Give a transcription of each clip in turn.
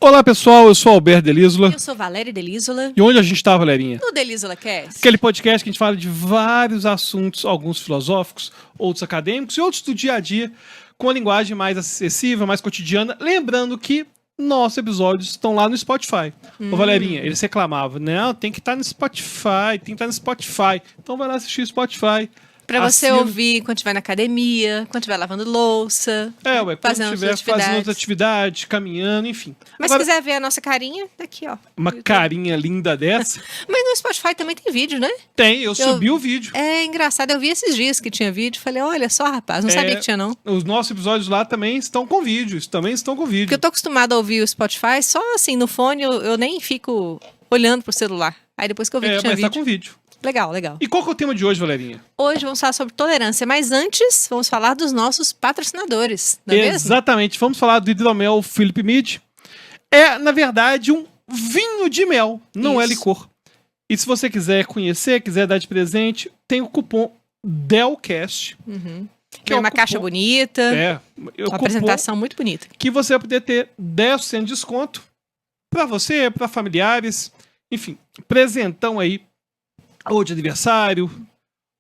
Olá pessoal, eu sou Alberto Delísola. Eu sou Valéria Delísola. E onde a gente tá, Valerinha? No Delísola Cast. Aquele podcast que a gente fala de vários assuntos, alguns filosóficos, outros acadêmicos e outros do dia a dia, com a linguagem mais acessível, mais cotidiana. Lembrando que nossos episódios estão lá no Spotify. Ô Valerinha, eles reclamavam, não, tem que estar no Spotify, tem que estar no Spotify. Então vai lá assistir o Spotify. Pra você ouvir quando estiver na academia, quando estiver lavando louça, quando estiver fazendo outras atividades, caminhando, enfim. Mas agora, se quiser ver a nossa carinha, daqui, ó. Uma carinha linda dessa. Mas no Spotify também tem vídeo, né? Tem, eu subi o vídeo. É engraçado, eu vi esses dias que tinha vídeo, falei, olha só, rapaz, não sabia que tinha, não. Os nossos episódios lá também estão com vídeos, Porque eu tô acostumada a ouvir o Spotify, só assim, no fone eu nem fico olhando pro celular. Aí depois que eu vi que tinha vídeo. Mas tá com vídeo. Legal, legal. E qual que é o tema de hoje, Valerinha? Hoje vamos falar sobre tolerância, mas antes vamos falar dos nossos patrocinadores, não é mesmo? Exatamente, vamos falar do hidromel Philip Mead. É, na verdade, um vinho de mel, não é licor. E se você quiser conhecer, quiser dar de presente, tem o cupom DELCAST. Que é uma caixa bonita, uma apresentação muito bonita. Que você vai poder ter 10% de desconto para você, para familiares, enfim, presentão aí, ou de aniversário,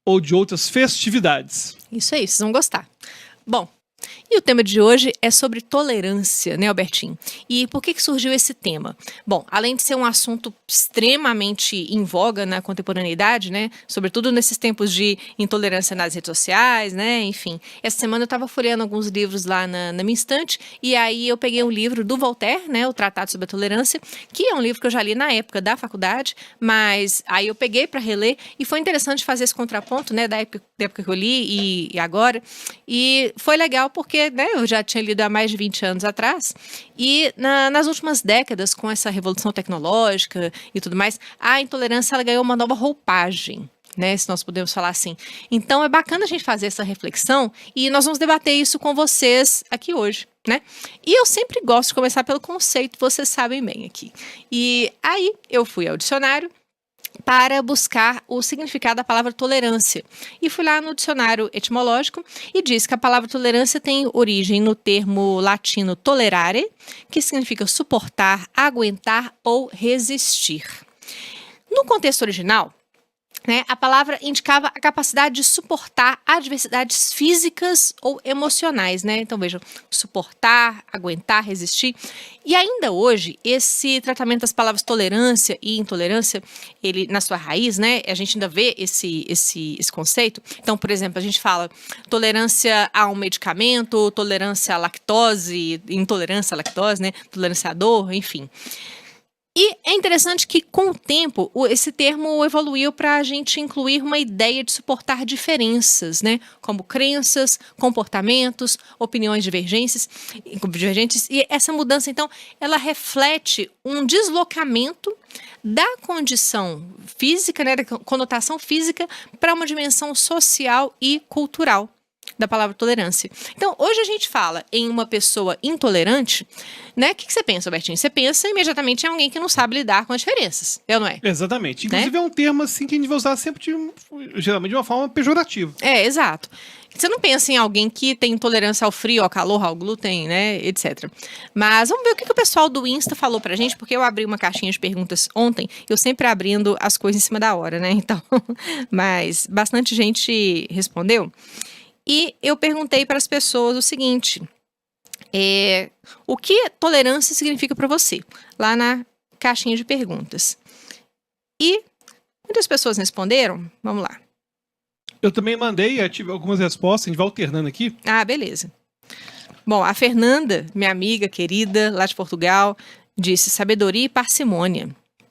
ou de outras festividades. Isso aí, vocês vão gostar. Bom, e o tema de hoje é sobre tolerância, né, Albertinho? E por que surgiu esse tema? Bom, além de ser um assunto extremamente em voga na contemporaneidade, né, sobretudo nesses tempos de intolerância nas redes sociais, né, enfim. Essa semana eu estava folheando alguns livros lá na minha estante, e aí eu peguei um livro do Voltaire, né, o Tratado sobre a Tolerância, que é um livro que eu já li na época da faculdade, mas aí eu peguei para reler, e foi interessante fazer esse contraponto, né, da época que eu li e agora, e foi legal porque, né, eu já tinha lido há mais de 20 anos atrás, e nas últimas décadas, com essa revolução tecnológica e tudo mais, a intolerância ela ganhou uma nova roupagem, né, se nós podemos falar assim. Então é bacana a gente fazer essa reflexão e nós vamos debater isso com vocês aqui hoje, né? E eu sempre gosto de começar pelo conceito, vocês sabem bem aqui. E aí eu fui ao dicionário para buscar o significado da palavra tolerância. E fui lá no dicionário etimológico e diz que a palavra tolerância tem origem no termo latino tolerare, que significa suportar, aguentar ou resistir. No contexto original, né, a palavra indicava a capacidade de suportar adversidades físicas ou emocionais, né? Então, vejam, suportar, aguentar, resistir. E ainda hoje, esse tratamento das palavras tolerância e intolerância, ele, na sua raiz, né, a gente ainda vê esse conceito. Então, por exemplo, a gente fala tolerância a um medicamento, tolerância à lactose, intolerância à lactose, né? Tolerância à dor, enfim. E é interessante que, com o tempo, esse termo evoluiu para a gente incluir uma ideia de suportar diferenças, né? Como crenças, comportamentos, opiniões divergentes. E essa mudança, então, ela reflete um deslocamento da condição física, né, da conotação física, para uma dimensão social e cultural da palavra tolerância. Então, hoje a gente fala em uma pessoa intolerante, né? O que você pensa, Albertinho? Você pensa imediatamente em alguém que não sabe lidar com as diferenças, não é? Exatamente. Inclusive é um termo assim que a gente vai usar sempre, geralmente de uma forma pejorativa. É, exato. Você não pensa em alguém que tem intolerância ao frio, ao calor, ao glúten, né, etc. Mas vamos ver o que o pessoal do Insta falou pra gente, porque eu abri uma caixinha de perguntas ontem, eu sempre abrindo as coisas em cima da hora, né? Então, mas bastante gente respondeu. E eu perguntei para as pessoas o seguinte, o que tolerância significa para você? Lá na caixinha de perguntas. E muitas pessoas responderam, vamos lá. Eu também mandei, tive algumas respostas, a gente vai alternando aqui. Ah, beleza. Bom, a Fernanda, minha amiga querida, lá de Portugal, disse sabedoria e parcimônia.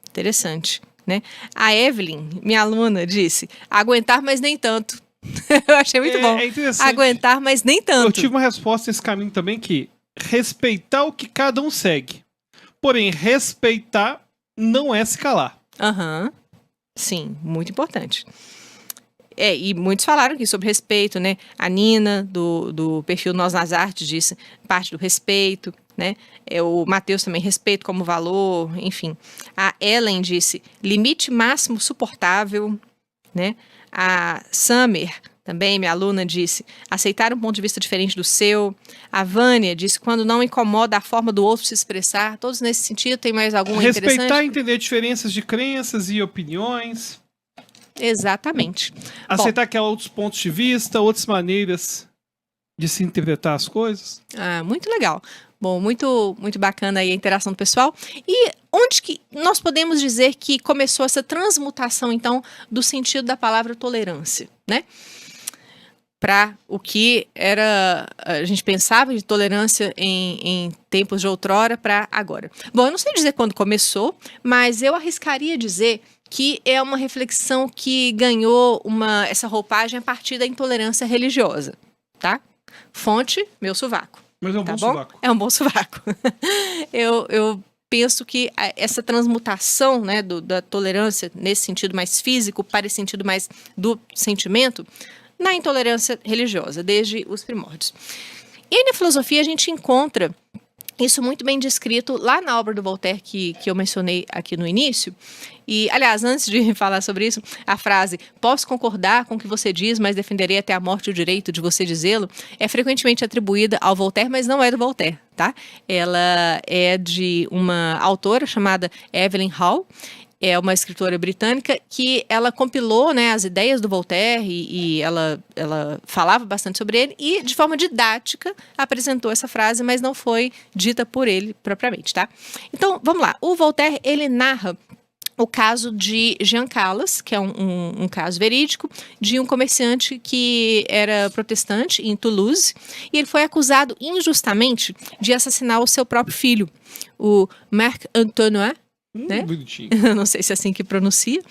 Interessante, né? A Evelyn, minha aluna, disse aguentar, mas nem tanto. Eu achei muito bom. Aguentar, mas nem tanto. Eu tive uma resposta nesse caminho também que respeitar o que cada um segue. Porém, respeitar não é se calar. Sim, muito importante. E muitos falaram aqui sobre respeito, né? A Nina, do perfil Nós nas Artes, disse parte do respeito, né? O Matheus também, respeito como valor, enfim. A Ellen disse limite máximo suportável, né? A Summer também, minha aluna, disse aceitar um ponto de vista diferente do seu. A Vânia disse quando não incomoda a forma do outro se expressar. Todos nesse sentido. Tem mais alguma Respeitar e interessante? entender diferenças de crenças e opiniões. Exatamente. Aceitar que há outros pontos de vista, outras maneiras de se interpretar as coisas. Muito legal. Bom, muito, muito bacana aí a interação do pessoal. E onde que nós podemos dizer que começou essa transmutação, então, do sentido da palavra tolerância, né? Para o que era a gente pensava de tolerância em tempos de outrora para agora. Bom, eu não sei dizer quando começou, mas eu arriscaria dizer que é uma reflexão que ganhou essa roupagem a partir da intolerância religiosa, tá? Fonte, meu sovaco. Mas é um Tá bom bom? sovaco. É um bom sovaco. Eu penso que essa transmutação, né, da tolerância nesse sentido mais físico para esse sentido mais do sentimento, na intolerância religiosa, desde os primórdios. E aí na filosofia a gente encontra isso muito bem descrito lá na obra do Voltaire que eu mencionei aqui no início. E, aliás, antes de falar sobre isso, a frase "posso concordar com o que você diz, mas defenderei até a morte o direito de você dizê-lo" é frequentemente atribuída ao Voltaire, mas não é do Voltaire, tá? Ela é de uma autora chamada Evelyn Howe. É uma escritora britânica que ela compilou, né, as ideias do Voltaire e ela falava bastante sobre ele e, de forma didática, apresentou essa frase, mas não foi dita por ele propriamente, tá? Então, vamos lá. O Voltaire, ele narra o caso de Jean Calas, que é um caso verídico, de um comerciante que era protestante em Toulouse, e ele foi acusado injustamente de assassinar o seu próprio filho, o Marc-Antoine, né? Bonitinho. Não sei se é assim que pronuncia.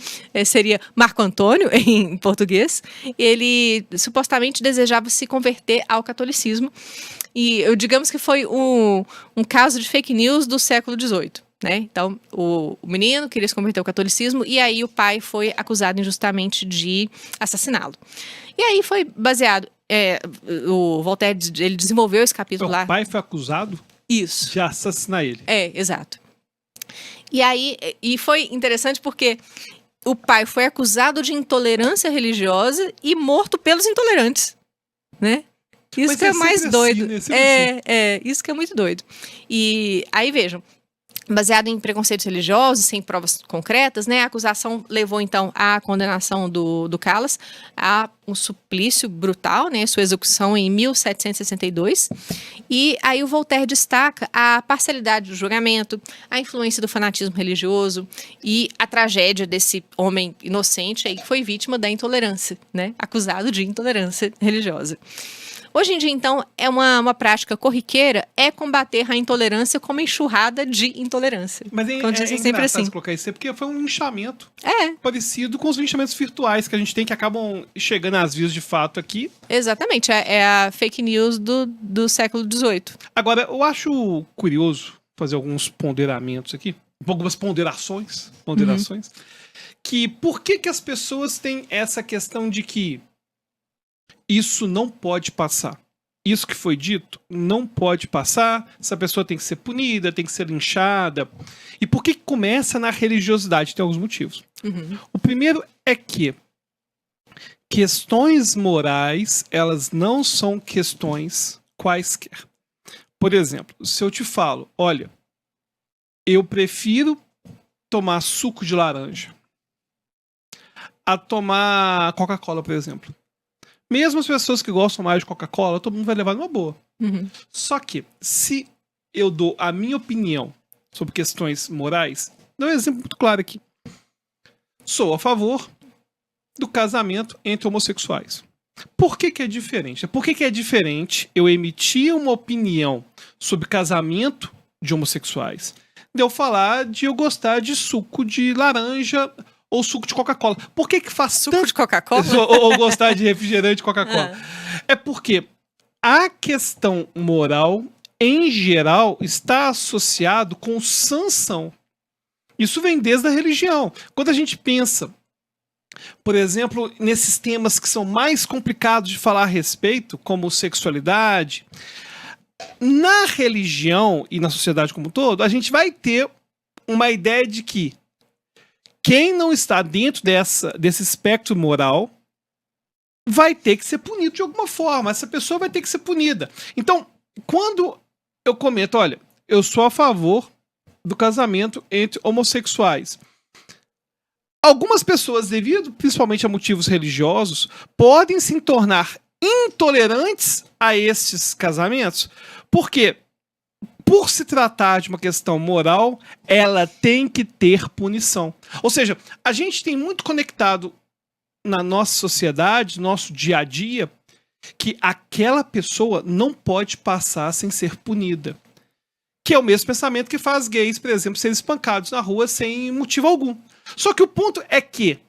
Seria Marco Antônio em português. Ele supostamente desejava se converter ao catolicismo. E digamos que foi um caso de fake news do século XVIII. Né? Então, o menino queria se converter ao catolicismo e aí o pai foi acusado injustamente de assassiná-lo. E aí foi baseado... o Voltaire, ele desenvolveu esse capítulo lá. O pai foi acusado Isso. de assassinar ele. Exato. E aí, foi interessante porque o pai foi acusado de intolerância religiosa e morto pelos intolerantes, né? Isso Mas que é mais sempre doido. assim, né? Isso que é muito doido. E aí, vejam, baseado em preconceitos religiosos, sem provas concretas, né, a acusação levou, então, à condenação do Calas a um suplício brutal, né, sua execução em 1762. E aí o Voltaire destaca a parcialidade do julgamento, a influência do fanatismo religioso e a tragédia desse homem inocente aí que foi vítima da intolerância, né, acusado de intolerância religiosa. Hoje em dia, então, é uma prática corriqueira combater a intolerância como enxurrada de intolerância. Mas Então, dizem sempre engraçado assim. colocar isso, porque foi um linchamento parecido com os linchamentos virtuais que a gente tem, que acabam chegando às vias de fato aqui. Exatamente, é a fake news do século XVIII. Agora, eu acho curioso fazer alguns ponderamentos aqui, algumas ponderações, que por que as pessoas têm essa questão de que isso não pode passar. Isso que foi dito não pode passar, essa pessoa tem que ser punida, tem que ser linchada. E por que começa na religiosidade? Tem alguns motivos. O primeiro é que questões morais, elas não são questões quaisquer. Por exemplo, se eu te falo, olha, eu prefiro tomar suco de laranja a tomar Coca-Cola, por exemplo. Mesmo as pessoas que gostam mais de Coca-Cola, todo mundo vai levar numa boa. Só que, se eu dou a minha opinião sobre questões morais, dou um exemplo muito claro aqui. Sou a favor do casamento entre homossexuais. Por que é diferente? Por que é diferente eu emitir uma opinião sobre casamento de homossexuais de eu falar de eu gostar de suco de laranja ou suco de Coca-Cola? Por que faz Suco de Coca-Cola? ou gostar de refrigerante de Coca-Cola? É porque a questão moral, em geral, está associado com sanção. Isso vem desde a religião. Quando a gente pensa, por exemplo, nesses temas que são mais complicados de falar a respeito, como sexualidade, na religião e na sociedade como um todo, a gente vai ter uma ideia de que quem não está dentro desse espectro moral vai ter que ser punido de alguma forma. Essa pessoa vai ter que ser punida. Então, quando eu comento, olha, eu sou a favor do casamento entre homossexuais. Algumas pessoas, devido principalmente a motivos religiosos, podem se tornar intolerantes a esses casamentos, porque, por se tratar de uma questão moral, ela tem que ter punição. Ou seja, a gente tem muito conectado na nossa sociedade, no nosso dia a dia, que aquela pessoa não pode passar sem ser punida. Que é o mesmo pensamento que faz gays, por exemplo, serem espancados na rua sem motivo algum. Só que o ponto é que,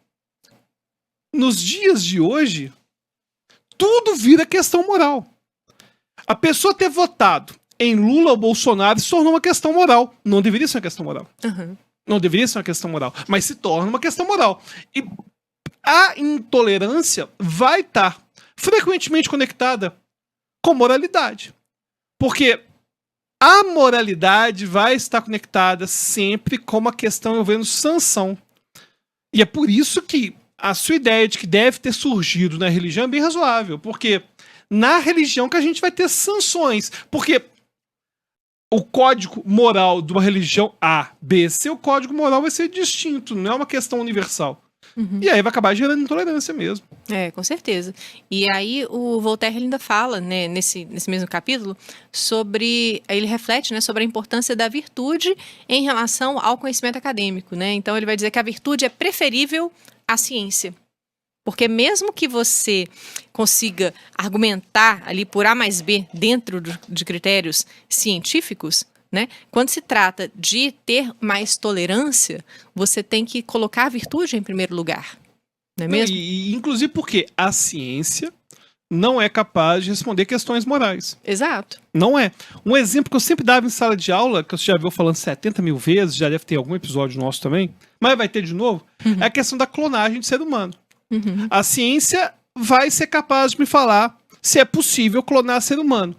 nos dias de hoje, tudo vira questão moral. A pessoa ter votado em Lula ou Bolsonaro se tornou uma questão moral. Não deveria ser uma questão moral. Uhum. Não deveria ser uma questão moral, mas se torna uma questão moral. E a intolerância vai estar frequentemente conectada com moralidade. Porque a moralidade vai estar conectada sempre com uma questão envolvendo sanção. E é por isso que a sua ideia de que deve ter surgido na religião é bem razoável. Porque na religião que a gente vai ter sanções. Porque o código moral de uma religião A, B, C, o código moral vai ser distinto, não é uma questão universal. Uhum. E aí vai acabar gerando intolerância mesmo. Com certeza. E aí o Voltaire ele ainda fala, né, nesse mesmo capítulo, ele reflete, né, sobre a importância da virtude em relação ao conhecimento acadêmico, né? Então ele vai dizer que a virtude é preferível à ciência. Porque mesmo que você consiga argumentar ali por A mais B dentro de critérios científicos, né, quando se trata de ter mais tolerância, você tem que colocar a virtude em primeiro lugar. Não é mesmo? Inclusive porque a ciência não é capaz de responder questões morais. Exato. Não é. Um exemplo que eu sempre dava em sala de aula, que você já viu falando 70 mil vezes, já deve ter algum episódio nosso também, mas vai ter de novo, é a questão da clonagem de ser humano. Uhum. A ciência vai ser capaz de me falar se é possível clonar ser humano.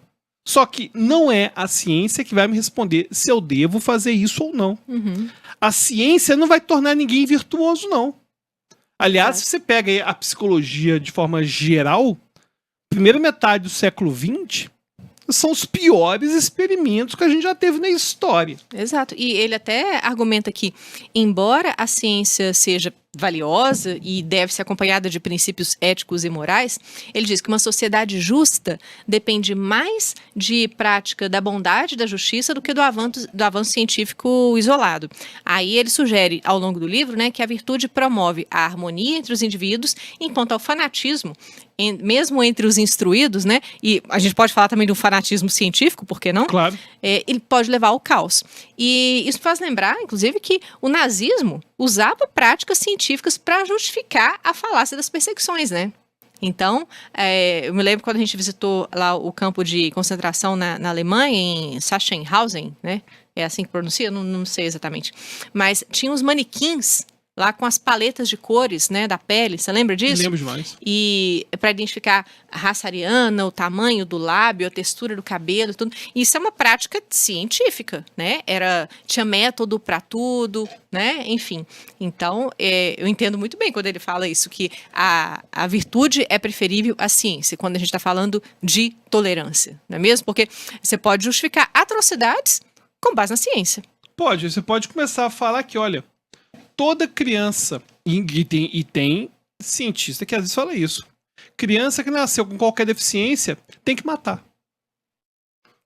Só que não é a ciência que vai me responder se eu devo fazer isso ou não. Uhum. A ciência não vai tornar ninguém virtuoso, não. Aliás, se você pega aí a psicologia de forma geral, primeira metade do século XX são os piores experimentos que a gente já teve na história. Exato. E ele até argumenta que, embora a ciência seja valiosa e deve ser acompanhada de princípios éticos e morais, ele diz que uma sociedade justa depende mais de prática da bondade e da justiça do que do avanço científico isolado. Aí ele sugere, ao longo do livro, né, que a virtude promove a harmonia entre os indivíduos, enquanto ao fanatismo, mesmo entre os instruídos, né, e a gente pode falar também do fanatismo científico, por que não? Claro. Ele pode levar ao caos. E isso faz lembrar, inclusive, que o nazismo usava práticas científicas para justificar a falácia das perseguições, né? Então, eu me lembro quando a gente visitou lá o campo de concentração na Alemanha, em Sachsenhausen, né? É assim que pronuncia? Não sei exatamente. Mas tinha uns manequins lá com as paletas de cores, né, da pele. Você lembra disso? Lembro demais. E para identificar a raça ariana, o tamanho do lábio, a textura do cabelo, tudo. Isso é uma prática científica, né? Tinha método para tudo, né? Enfim. Então, eu entendo muito bem quando ele fala isso, que a virtude é preferível à ciência, quando a gente está falando de tolerância, não é mesmo? Porque você pode justificar atrocidades com base na ciência. Pode. Você pode começar a falar que, olha, toda criança, e tem cientista que às vezes fala isso, criança que nasceu com qualquer deficiência tem que matar.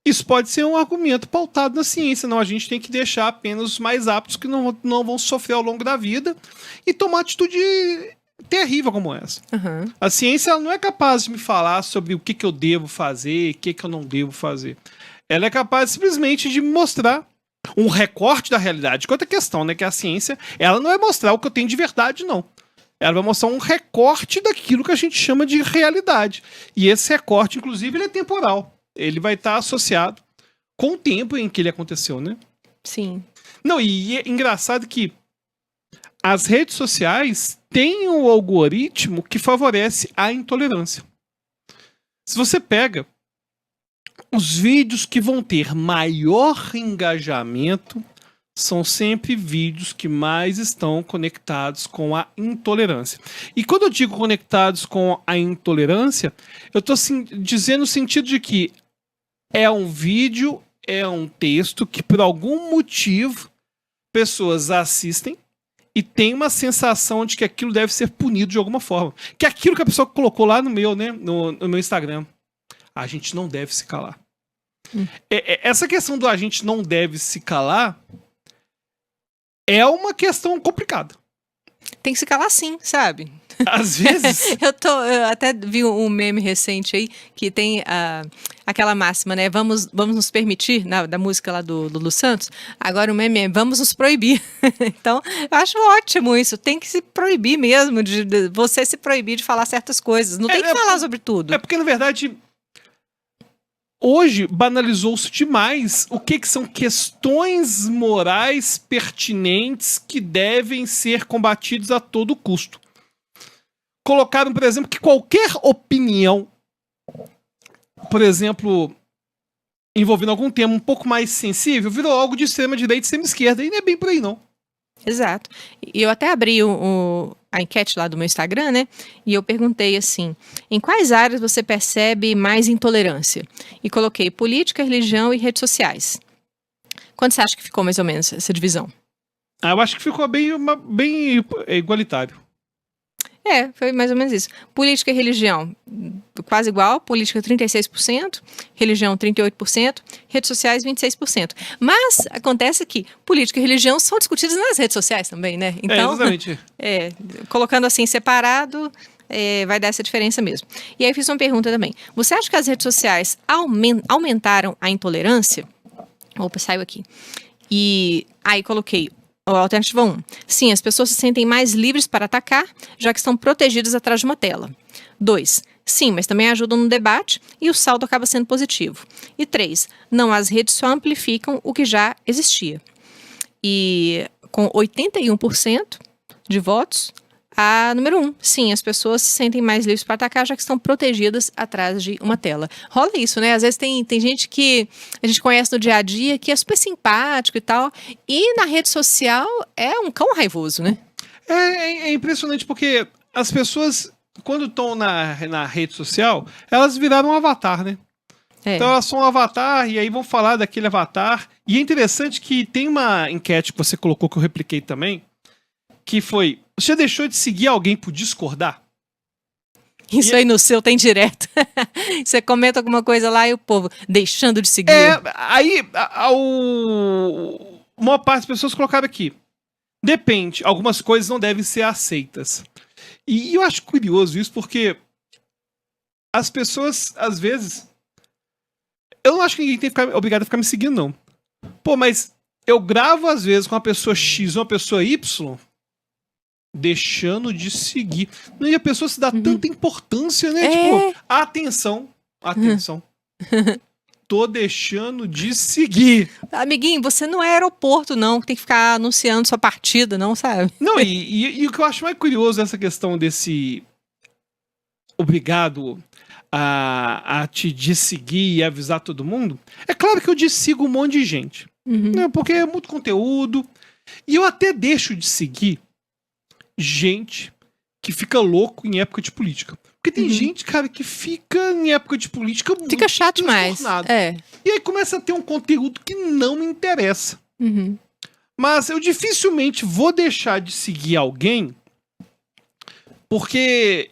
Isso pode ser um argumento pautado na ciência. Não, a gente tem que deixar apenas os mais aptos que não vão sofrer ao longo da vida e tomar atitude terrível como essa. Uhum. A ciência ela não é capaz de me falar sobre o que eu devo fazer, o que eu não devo fazer. Ela é capaz simplesmente de me mostrar um recorte da realidade. Outra questão, né, que a ciência, ela não vai mostrar o que eu tenho de verdade, não. Ela vai mostrar um recorte daquilo que a gente chama de realidade. E esse recorte, inclusive, ele é temporal. Ele vai estar associado com o tempo em que ele aconteceu, né? Sim. Não, e é engraçado que as redes sociais têm um algoritmo que favorece a intolerância. Se você pega os vídeos que vão ter maior engajamento são sempre vídeos que mais estão conectados com a intolerância. E quando eu digo conectados com a intolerância, eu estou dizendo no sentido de que é um vídeo, é um texto que por algum motivo pessoas assistem e tem uma sensação de que aquilo deve ser punido de alguma forma. Que é aquilo que a pessoa colocou lá no meu, né, no meu Instagram. A gente não deve se calar. Essa questão do a gente não deve se calar é uma questão complicada. Tem que se calar sim, sabe? Às vezes... Eu até vi um meme recente aí que tem aquela máxima, né? Vamos nos permitir, da música lá do Lulu Santos. Agora o meme é vamos nos proibir. Então, eu acho ótimo isso. Tem que se proibir mesmo, de você se proibir de falar certas coisas. Não tem que falar sobre tudo. É porque, na verdade, hoje banalizou-se demais o que são questões morais pertinentes que devem ser combatidas a todo custo. Colocaram, por exemplo, que qualquer opinião, por exemplo, envolvendo algum tema um pouco mais sensível, virou algo de extrema-direita e extrema-esquerda. E não é bem por aí, não. Exato. E eu até abri a enquete lá do meu Instagram, né? E eu perguntei assim, em quais áreas você percebe mais intolerância? E coloquei política, religião e redes sociais. Quanto você acha que ficou mais ou menos essa divisão? Eu acho que ficou bem igualitário. Foi mais ou menos isso. Política e religião, quase igual. Política, 36%. Religião, 38%. Redes sociais, 26%. Mas acontece que política e religião são discutidas nas redes sociais também, né? Então, exatamente. Colocando assim separado, vai dar essa diferença mesmo. E aí eu fiz uma pergunta também. Você acha que as redes sociais aumentaram a intolerância? Opa, saiu aqui. E aí coloquei a alternativa 1. Sim, as pessoas se sentem mais livres para atacar, já que estão protegidas atrás de uma tela. 2. Sim, mas também ajudam no debate e o saldo acaba sendo positivo. E 3. Não, as redes só amplificam o que já existia. E com 81% de votos, a número 1. Sim, as pessoas se sentem mais livres para atacar, já que estão protegidas atrás de uma tela. Rola isso, né? Às vezes tem gente que a gente conhece no dia a dia, que é super simpático e tal, e na rede social é um cão raivoso, né? É impressionante porque as pessoas, quando estão na rede social, elas viraram um avatar, né? Então elas são um avatar e aí vão falar daquele avatar. E é interessante que tem uma enquete que você colocou, que eu repliquei também, que foi: você deixou de seguir alguém por discordar? Isso aí no seu tem direto. Você comenta alguma coisa lá e o povo deixando de seguir. Aí a maior parte das pessoas colocaram aqui: depende, algumas coisas não devem ser aceitas. E eu acho curioso isso, porque as pessoas, às vezes... Eu não acho que ninguém tem que ficar obrigado a ficar me seguindo, não. Pô, mas eu gravo, às vezes, com uma pessoa X ou uma pessoa Y, deixando de seguir. E a pessoa se dá tanta importância, né? Tipo, atenção. Tô deixando de seguir. Amiguinho, você não é aeroporto, não, que tem que ficar anunciando sua partida, não, sabe? Não, e o que eu acho mais curioso dessa questão desse obrigado a te desseguir e avisar todo mundo, é claro que eu dessigo um monte de gente. Né, porque é muito conteúdo. E eu até deixo de seguir gente que fica louco em época de política. Porque tem gente, cara, que fica em época de política muito fica chato demais. E aí começa a ter um conteúdo que não me interessa. Mas eu dificilmente vou deixar de seguir alguém porque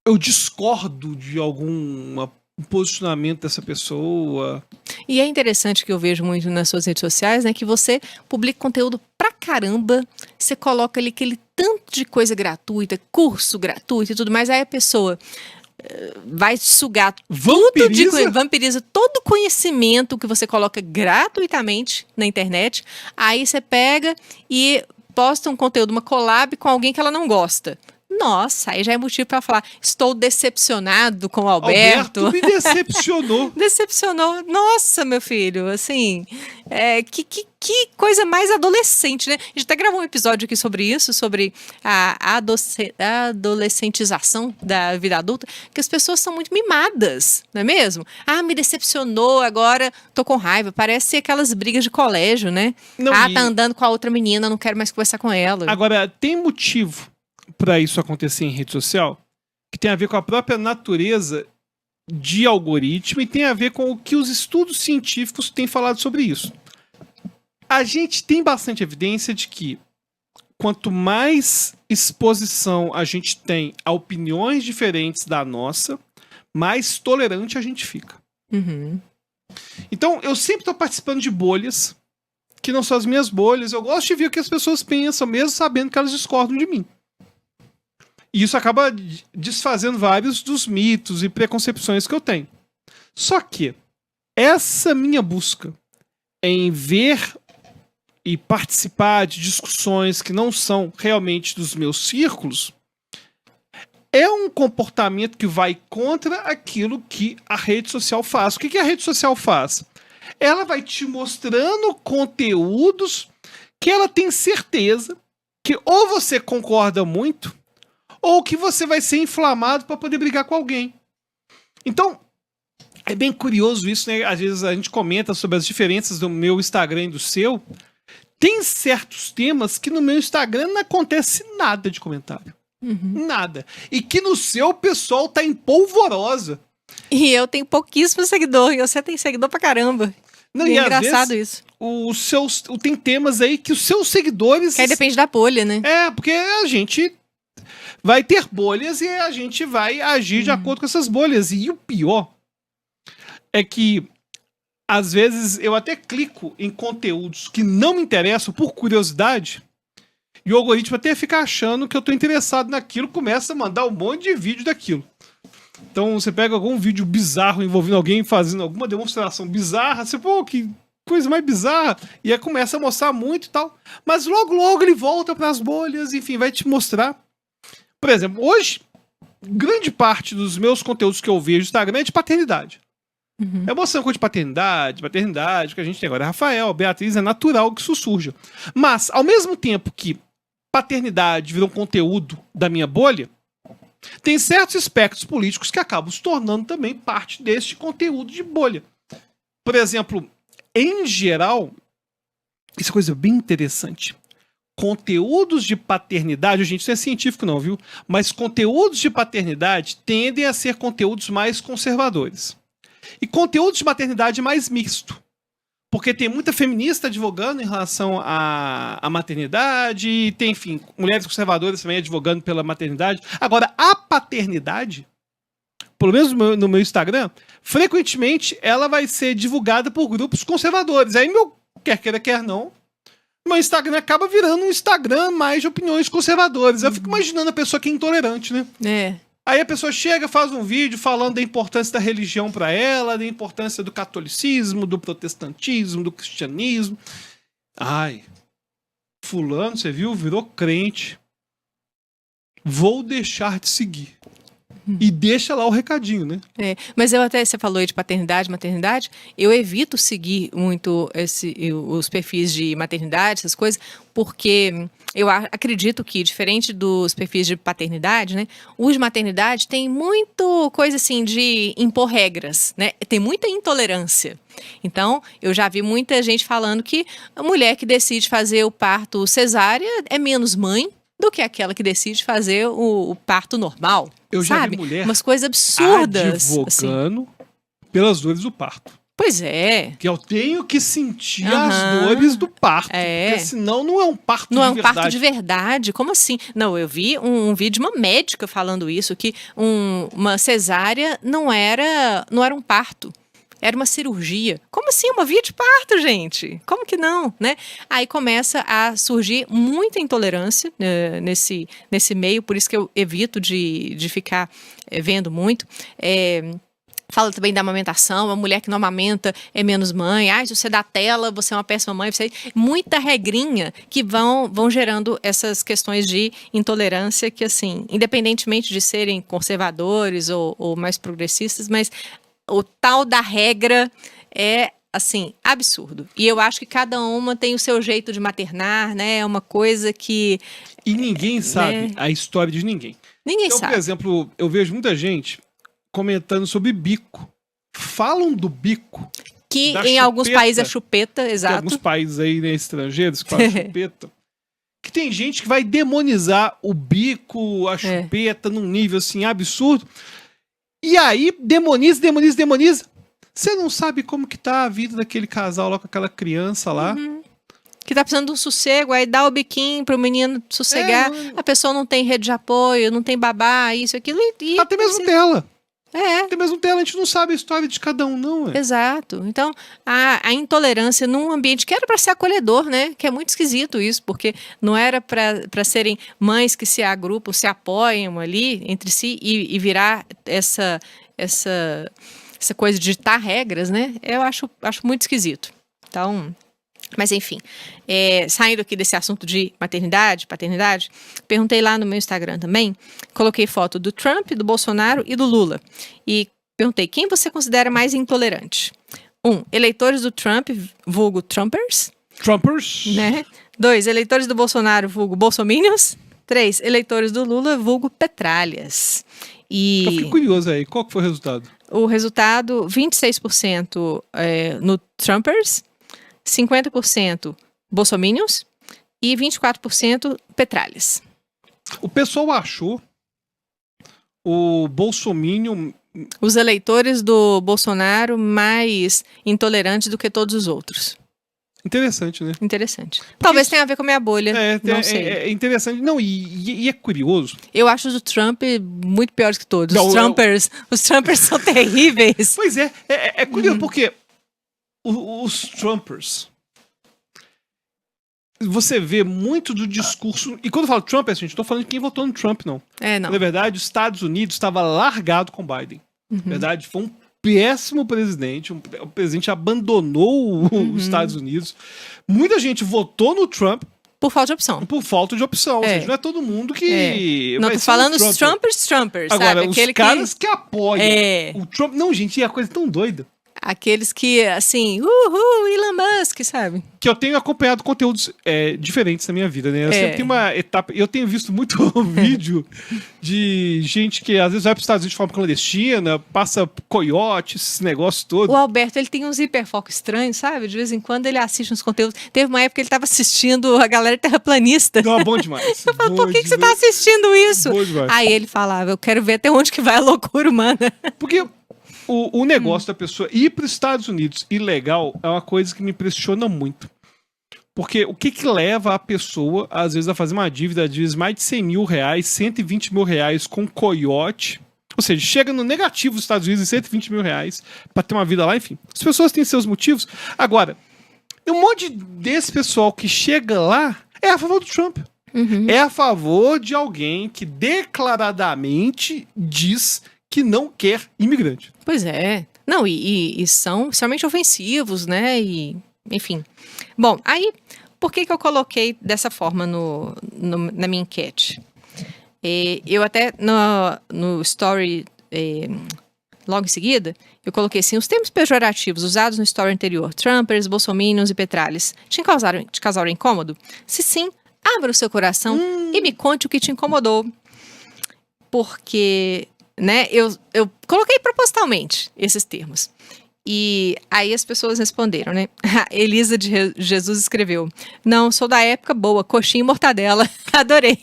eu discordo de algum posicionamento dessa pessoa. E é interessante que eu vejo muito nas suas redes sociais, né, que você publica conteúdo pra caramba, você coloca ali aquele tanto de coisa gratuita, curso gratuito e tudo mais, aí a pessoa vai sugar vampiriza todo o conhecimento que você coloca gratuitamente na internet, aí você pega e posta um conteúdo, uma collab com alguém que ela não gosta. nossa, aí já é motivo para falar, estou decepcionado com o Alberto. Me decepcionou. Decepcionou. Nossa, meu filho, assim, que coisa mais adolescente, né? A gente até gravou um episódio aqui sobre isso, sobre a adolescentização da vida adulta, que as pessoas são muito mimadas, não é mesmo? Ah, me decepcionou, agora tô com raiva. Parece aquelas brigas de colégio, né? Não, tá andando com a outra menina, não quero mais conversar com ela. Agora, tem motivo para isso acontecer em rede social, que tem a ver com a própria natureza de algoritmo e tem a ver com o que os estudos científicos têm falado sobre isso. A gente tem bastante evidência de que quanto mais exposição a gente tem a opiniões diferentes da nossa, mais tolerante a gente fica. Uhum. Então, eu sempre estou participando de bolhas que não são as minhas bolhas. Eu gosto de ver o que as pessoas pensam, mesmo sabendo que elas discordam de mim. E isso acaba desfazendo vários dos mitos e preconcepções que eu tenho. Só que essa minha busca em ver e participar de discussões que não são realmente dos meus círculos é um comportamento que vai contra aquilo que a rede social faz. O que a rede social faz? Ela vai te mostrando conteúdos que ela tem certeza que ou você concorda muito ou que você vai ser inflamado para poder brigar com alguém. Então, é bem curioso isso, né? Às vezes a gente comenta sobre as diferenças do meu Instagram e do seu. Tem certos temas que no meu Instagram não acontece nada de comentário. Uhum. Nada. E que no seu o pessoal tá em polvorosa. E eu tenho pouquíssimo seguidor, e você tem seguidor pra caramba. Não, e é às engraçado vezes, isso. tem temas aí que os seus seguidores... Que aí depende da bolha, né? Porque a gente vai ter bolhas e a gente vai agir de acordo com essas bolhas. E o pior é que, às vezes, eu até clico em conteúdos que não me interessam por curiosidade e o algoritmo até fica achando que eu tô interessado naquilo, começa a mandar um monte de vídeo daquilo. Então, você pega algum vídeo bizarro envolvendo alguém fazendo alguma demonstração bizarra, você, pô, que coisa mais bizarra, e aí começa a mostrar muito e tal. Mas logo, logo ele volta pras bolhas, enfim, vai te mostrar. Por exemplo, hoje, grande parte dos meus conteúdos que eu vejo no Instagram é de paternidade. Uhum. É mostrando coisa de paternidade que a gente tem agora. Rafael, Beatriz, é natural que isso surja. Mas, ao mesmo tempo que paternidade virou um conteúdo da minha bolha, tem certos espectros políticos que acabam se tornando também parte deste conteúdo de bolha. Por exemplo, em geral, isso é coisa bem interessante. Conteúdos de paternidade, gente, isso não é científico não, viu? Mas conteúdos de paternidade tendem a ser conteúdos mais conservadores. E conteúdos de maternidade mais misto. Porque tem muita feminista advogando em relação à maternidade, e tem, enfim, mulheres conservadoras também advogando pela maternidade. Agora, a paternidade, pelo menos no meu Instagram, frequentemente ela vai ser divulgada por grupos conservadores. Aí, quer queira, quer não, meu Instagram acaba virando um Instagram mais de opiniões conservadoras. Eu fico imaginando a pessoa que é intolerante, né? É. Aí a pessoa chega, faz um vídeo falando da importância da religião para ela, da importância do catolicismo, do protestantismo, do cristianismo. Ai, fulano, você viu? Virou crente. Vou deixar de seguir. E deixa lá o recadinho, né? Mas você falou aí de paternidade, maternidade, eu evito seguir muito os perfis de maternidade, essas coisas, porque eu acredito que, diferente dos perfis de paternidade, né, os de maternidade tem muito coisa assim de impor regras, né? Tem muita intolerância. Então, eu já vi muita gente falando que a mulher que decide fazer o parto cesárea é menos mãe do que aquela que decide fazer o parto normal. Eu já sabe? vi mulher Umas coisas absurdas. advogando pelas dores do parto. Pois é. Que eu tenho que sentir as dores do parto. É. Porque senão não é um parto Não de é um verdade. parto de verdade? Como assim? Não, eu vi um vídeo de uma médica falando isso, que uma cesárea não era um parto. Era uma cirurgia. Como assim? Uma via de parto, gente? Como que não, né? Aí começa a surgir muita intolerância nesse meio, por isso que eu evito de ficar vendo muito. Fala também da amamentação, a mulher que não amamenta é menos mãe. Se você dá tela, você é uma péssima mãe. Muita regrinha que vão gerando essas questões de intolerância que, assim, independentemente de serem conservadores ou mais progressistas, mas o tal da regra é, assim, absurdo. E eu acho que cada uma tem o seu jeito de maternar, né? É uma coisa que... E ninguém sabe a história de ninguém. Ninguém Por sabe. exemplo, eu vejo muita gente comentando sobre bico. Falam do bico. Que da em alguns chupeta, países é chupeta, Tem exato. alguns países aí, né, estrangeiros que falam chupeta. Que tem gente que vai demonizar o bico, a chupeta, num nível assim absurdo. E aí, demoniza. Você não sabe como que tá a vida daquele casal lá com aquela criança lá. Que tá precisando de um sossego, aí dá o biquinho pro menino sossegar. A pessoa não tem rede de apoio, não tem babá, isso, aquilo. Até mesmo dela. Até mesmo dela, a gente não sabe a história de cada um, não. Exato. Então, a intolerância num ambiente que era para ser acolhedor, né? Que é muito esquisito isso, porque não era para serem mães que se agrupam, se apoiam ali entre si e virar essa coisa de ditar regras, né? Eu acho muito esquisito. Então... Mas, enfim, saindo aqui desse assunto de maternidade, paternidade, perguntei lá no meu Instagram também, coloquei foto do Trump, do Bolsonaro e do Lula. E perguntei, quem você considera mais intolerante? 1. Eleitores do Trump, vulgo Trumpers. Né? 2. Eleitores do Bolsonaro, vulgo Bolsominions. 3. Eleitores do Lula, vulgo Petralhas. Eu fico curioso aí, qual que foi o resultado? O resultado, 26% no Trumpers, 50% bolsominions e 24% petralhas. O pessoal achou o bolsominion... Os eleitores do Bolsonaro mais intolerantes do que todos os outros. Interessante, né? Interessante. Talvez tenha a ver com a minha bolha, não sei. É interessante. Não, e é curioso. Eu acho os do Trump muito piores que todos. Não, Os Trumpers são terríveis. Pois é curioso, porque os Trumpers, você vê muito do discurso... E quando eu falo Trump, gente, não tô falando de quem votou no Trump, não. Não. Na verdade, os Estados Unidos estava largado com Biden. Na verdade, foi um péssimo presidente. O presidente abandonou os Estados Unidos. Muita gente votou no Trump por falta de opção. Por falta de opção. Ou seja, não é todo mundo que... Não, tô falando os Trumpers, Agora, sabe? os caras que apoiam o Trump... Não, gente, é coisa tão doida. Aqueles que, assim, Elon Musk, sabe? Que eu tenho acompanhado conteúdos diferentes na minha vida, né? Eu sempre tenho uma etapa... Eu tenho visto muito vídeo de gente que às vezes vai para os Estados Unidos de forma clandestina, passa coiote, esse negócio todo. O Alberto, ele tem uns hiperfocos estranhos, sabe? De vez em quando ele assiste uns conteúdos. Teve uma época que ele estava assistindo a galera terraplanista. Não, bom demais. Eu falo, por que você está assistindo isso? Bom demais. Aí ele falava, eu quero ver até onde que vai a loucura humana. Porque... O negócio da pessoa ir para os Estados Unidos ilegal é uma coisa que me impressiona muito. Porque o que leva a pessoa, às vezes, a fazer uma dívida de mais de 100 mil reais, 120 mil reais com coiote? Ou seja, chega no negativo dos Estados Unidos em 120 mil reais para ter uma vida lá, enfim. As pessoas têm seus motivos. Agora, um monte desse pessoal que chega lá é a favor do Trump. É a favor de alguém que declaradamente diz que não quer imigrante. Pois é. Não, e são extremamente ofensivos, né? E, enfim. Bom, aí, por que eu coloquei dessa forma na minha enquete? Eu até no story, logo em seguida, eu coloquei assim, os termos pejorativos usados no story anterior, Trumpers, Bolsominions e Petralhas, te causaram incômodo? Se sim, abra o seu coração e me conte o que te incomodou. Porque... né? Eu coloquei propositalmente esses termos. E aí as pessoas responderam, né? A Elisa de Jesus escreveu: não, sou da época boa, coxinha e mortadela. Adorei.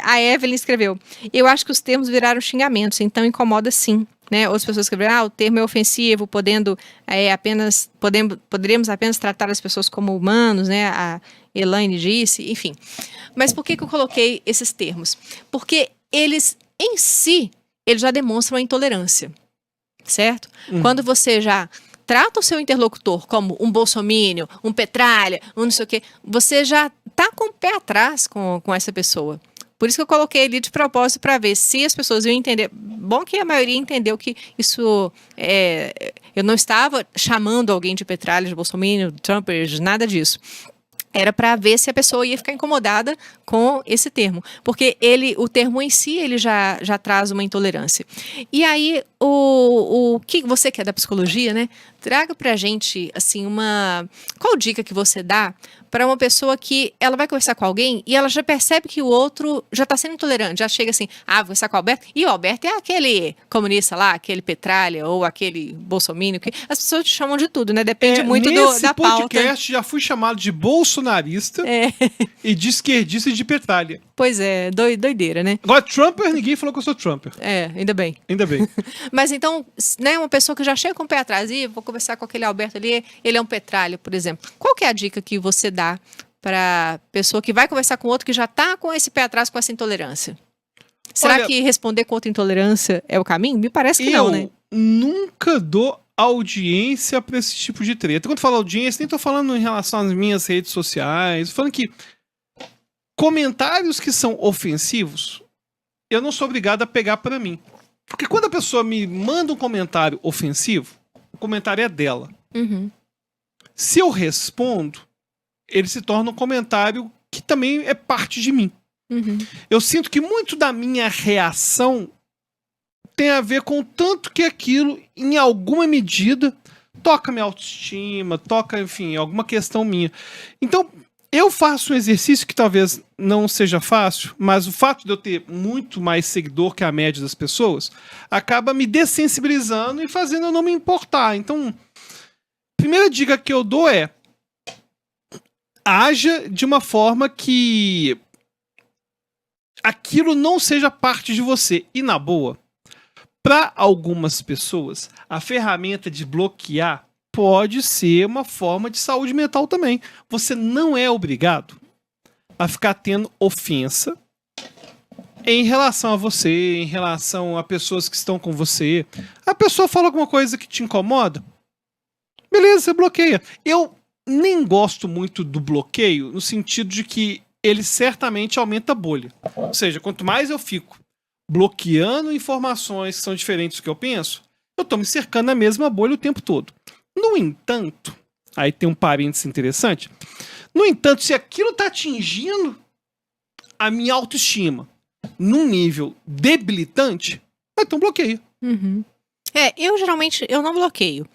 A Evelyn escreveu: eu acho que os termos viraram xingamentos, então incomoda sim. Né? Outras pessoas escreveram: o termo é ofensivo, poderíamos apenas tratar as pessoas como humanos, né? A Elaine disse, enfim. Mas por que eu coloquei esses termos? Porque eles, em si, eles já demonstram a intolerância, certo? Quando você já trata o seu interlocutor como um bolsomínio, um petralha, um não sei o quê, você já tá com o pé atrás com essa pessoa. Por isso que eu coloquei ali de propósito para ver se as pessoas iam entender. Bom que a maioria entendeu que isso eu não estava chamando alguém de petralha, de bolsominion, de Trumper, de nada disso. Era para ver se a pessoa ia ficar incomodada com esse termo. Porque o termo em si, ele já traz uma intolerância. E aí, o que você que é da psicologia, né? Traga pra gente, assim, qual dica que você dá para uma pessoa que ela vai conversar com alguém e ela já percebe que o outro já tá sendo intolerante, já chega assim, vou conversar com o Alberto, e o Alberto é aquele comunista lá, aquele petralha ou aquele bolsominion, que as pessoas te chamam de tudo, né? Depende muito da pauta. Nesse podcast já fui chamado de bolsonarista e de esquerdista e de petralha. Pois é, doideira, né? Agora, Trumper, ninguém falou que eu sou Trumper. Ainda bem. Ainda bem. Mas então, né, uma pessoa que já chega com o pé atrás, vou conversar com aquele Alberto ali, ele é um petralha, por exemplo. Qual que é a dica que você dá para pessoa que vai conversar com outro que já tá com esse pé atrás, com essa intolerância? Será que responder com outra intolerância é o caminho? Me parece que não, né? Eu nunca dou audiência para esse tipo de treta. Quando eu falo audiência, nem tô falando em relação às minhas redes sociais, tô falando que comentários que são ofensivos, eu não sou obrigado a pegar para mim. Porque quando a pessoa me manda um comentário ofensivo, o comentário é dela. Uhum. Se eu respondo, ele se torna um comentário que também é parte de mim. Uhum. Eu sinto que muito da minha reação tem a ver com o tanto que aquilo, em alguma medida, toca minha autoestima, toca, enfim, alguma questão minha. Então, eu faço um exercício que talvez não seja fácil, mas o fato de eu ter muito mais seguidor que a média das pessoas acaba me dessensibilizando e fazendo eu não me importar. Então, a primeira dica que eu dou é: haja de uma forma que aquilo não seja parte de você. E na boa, para algumas pessoas, a ferramenta de bloquear pode ser uma forma de saúde mental também. Você não é obrigado a ficar tendo ofensa em relação a você, em relação a pessoas que estão com você. A pessoa fala alguma coisa que te incomoda, beleza, você bloqueia. Eu nem gosto muito do bloqueio, no sentido de que ele certamente aumenta a bolha. Ou seja, quanto mais eu fico bloqueando informações que são diferentes do que eu penso, eu tô me cercando na mesma bolha o tempo todo. No entanto, aí tem um parênteses interessante. No entanto, se aquilo tá atingindo a minha autoestima num nível debilitante, então bloqueia. Uhum. Eu geralmente não bloqueio.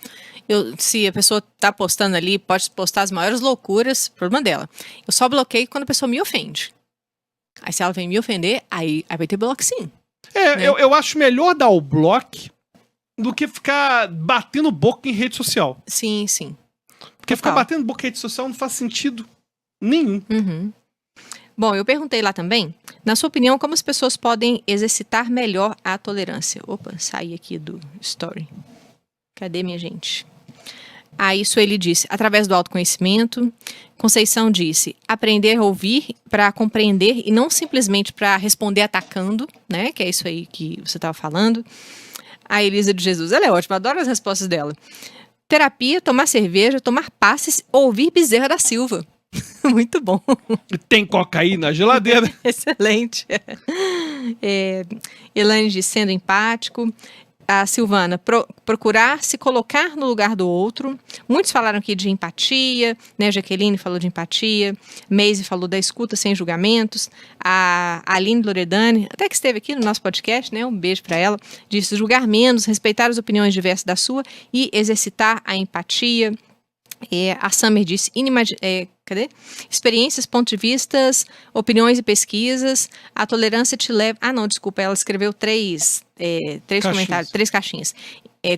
Se a pessoa tá postando ali, pode postar as maiores loucuras, problema dela. Eu só bloqueio quando a pessoa me ofende. Aí se ela vem me ofender, aí vai ter bloco sim. Né? Eu acho melhor dar o bloco do que ficar batendo boca em rede social. Sim, sim. Porque ficar batendo boca em rede social não faz sentido nenhum. Uhum. Bom, eu perguntei lá também, na sua opinião, como as pessoas podem exercitar melhor a tolerância? Opa, saí aqui do story. Cadê, minha gente? Isso ele disse, através do autoconhecimento. Conceição disse, aprender a ouvir para compreender e não simplesmente para responder atacando, né? Que é isso aí que você estava falando. A Elisa de Jesus, ela é ótima, adoro as respostas dela. Terapia, tomar cerveja, tomar passes, ouvir Bezerra da Silva. Muito bom. Tem cocaína na geladeira. Excelente. Elaine diz, sendo empático. A Silvana, procurar se colocar no lugar do outro. Muitos falaram aqui de empatia, né? Jaqueline falou de empatia, Maisy falou da escuta sem julgamentos, a Aline Loredane, até que esteve aqui no nosso podcast, né? Um beijo para ela, disse julgar menos, respeitar as opiniões diversas da sua e exercitar a empatia. A Summer disse experiências, pontos de vistas, opiniões e pesquisas. A tolerância te leva... desculpa, ela escreveu três comentários, 3 caixinhas.